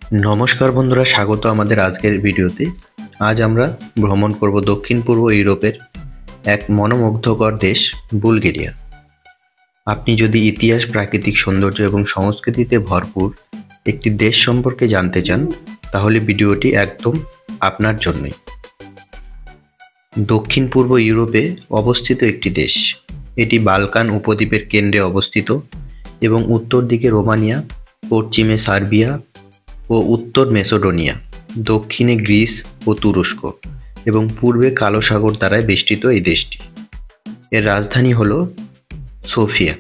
नमस्कार बंधुरा स्वागत आमादेर आजकेर भिडियोते। आज आमरा भ्रमण करब दक्षिण पूर्व यूरोपेर एक मनोमुग्धकर देश बुलगेरिया। आपनी यदि इतिहास, प्राकृतिक सौंदर्य एवं संस्कृतिते भरपूर एकटी देश सम्पर्के जानते चान ताहले भिडियोटी एकदम आपनार जन्यई। दक्षिण पूर्व यूरोपे अवस्थित एकटी देश। एटी बाल्कान उपद्वीपेर केंद्रे अवस्थित एवं उत्तर दिके रोमानिया, पश्चिमे सार्बिया ও উত্তর মেসিডোনিয়া, দক্ষিণে গ্রিস ও তুরস্ক এবং পূর্বে কালো সাগর দ্বারা বেষ্টিত এই দেশটি। এর রাজধানী হলো সোফিয়া,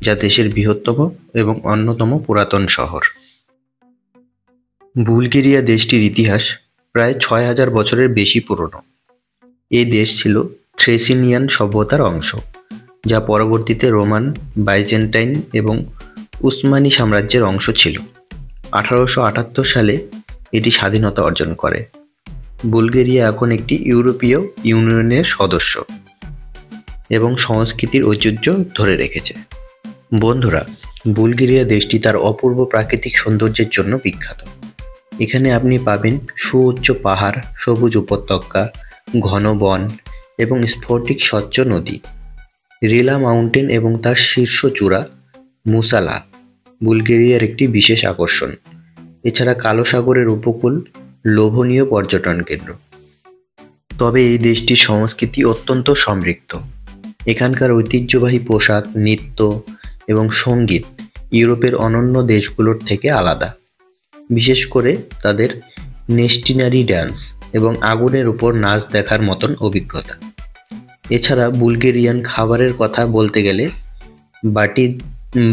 যা দেশের বৃহত্তম এবং অন্যতম পুরাতন শহর। বুলগেরিয়া দেশটির ইতিহাস প্রায় ৬০০০ বছরের বেশি পুরনো। এই দেশ ছিল থ্রেসিনিয়ান সভ্যতার অংশ, যা পরবর্তীতে রোমান, বাইজেন্টাইন এবং উসমানি সাম্রাজ্যের অংশ ছিল। 1878 সালে এটি স্বাধীনতা অর্জন করে। বুলগেরিয়া এখন একটি ইউরোপীয় ইউনিয়নের সদস্য এবং সংস্কৃতির ঐতিহ্য ধরে রেখেছে। বন্ধুরা, বুলগেরিয়া দেশটি তার অপূর্ব প্রাকৃতিক সৌন্দর্যের জন্য বিখ্যাত। এখানে আপনি পাবেন সুউচ্চ পাহাড়, সবুজ উপত্যকা, ঘন বন এবং স্ফটিক স্বচ্ছ নদী। রিলা মাউন্টেন এবং তার শীর্ষ চূড়া মুসালা বুলগেরিয়ার একটি বিশেষ আকর্ষণ। এছাড়া কালো সাগরের উপকূল লোভনীয় পর্যটন কেন্দ্র। তবে এই দেশটির সংস্কৃতি অত্যন্ত সমৃদ্ধ। এখানকার ঐতিহ্যবাহী পোশাক, নৃত্য এবং সঙ্গীত ইউরোপের অন্যান্য দেশগুলোর থেকে আলাদা, বিশেষ করে তাদের নেস্টিনারি ডান্স এবং আগুনের উপর নাচ দেখার মতন অভিজ্ঞতা। এছাড়া বুলগেরিয়ান খাবারের কথা বলতে গেলে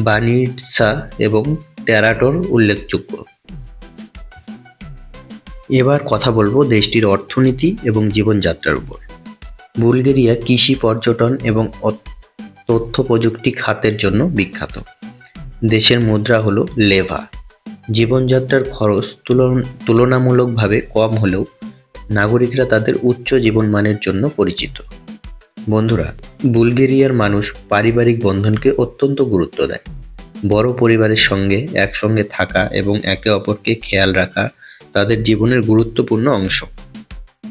বানিটসা এবং টেরাটোর উল্লেখযোগ্য। এবার কথা বলবো দেশটির অর্থনীতি এবং জীবনযাত্রার উপর। বুলগেরিয়া কৃষি, পর্যটন এবং তথ্য প্রযুক্তি খাতের জন্য বিখ্যাত। দেশের মুদ্রা হলো লেভা। জীবনযাত্রার খরচ তুলনামূলকভাবে কম হলেও নাগরিকরা তাদের উচ্চ জীবনমানের জন্য পরিচিত। বন্ধুরা, বুলগেরিয়ার মানুষ পারিবারিক বন্ধনকে অত্যন্ত গুরুত্ব দেয়। বড় পরিবারের সঙ্গে একসঙ্গে থাকা এবং একে অপরকে খেয়াল রাখা তাদের জীবনের গুরুত্বপূর্ণ অংশ।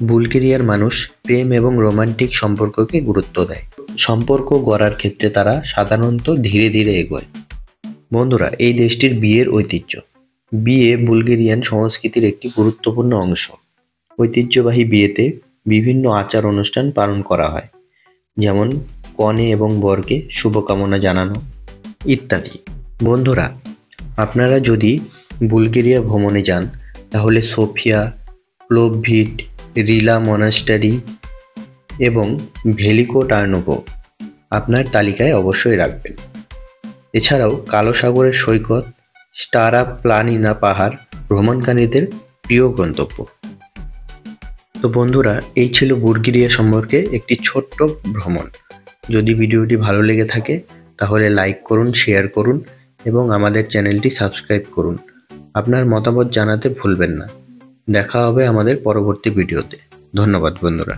বুলগেরিয়ার মানুষ প্রেম এবং রোমান্টিক সম্পর্ককে গুরুত্ব দেয়। সম্পর্ক গড়ার ক্ষেত্রে তারা সাধারণত ধীরে ধীরে এগোয়। বন্ধুরা, এই দেশটির বিয়ের ঐতিহ্য। বিয়ে বুলগেরিয়ান সংস্কৃতির একটি গুরুত্বপূর্ণ অংশ। ঐতিহ্যবাহী বিয়েতে বিভিন্ন আচার অনুষ্ঠান পালন করা হয়, যেমন কনে এবং বরকে শুভকামনা জানানো ইত্যাদি। বন্ধুরা, আপনারা যদি বুলগেরিয়া ভ্রমণে যান তাহলে সোফিয়া, প্লোভিট, রিলা মনাস্টারি এবং ভেলিকো টার্নোভো আপনার তালিকায় অবশ্যই রাখবেন। এছাড়াও কালো সাগরের সৈকত, স্টারা প্লানিনা পাহাড় ভ্রমণকারীদের প্রিয় গন্তব্য। তো বন্ধুরা, এই ছিল বুলগেরিয়া সম্পর্কে একটি ছোট্ট ভ্রমণ। যদি ভিডিওটি ভালো লেগে থাকে তাহলে লাইক করুন, শেয়ার করুন এবং আমাদের চ্যানেলটি সাবস্ক্রাইব করুন। আপনার মতামত জানাতে ভুলবেন না। দেখা হবে আমাদের পরবর্তী ভিডিওতে। ধন্যবাদ বন্ধুরা।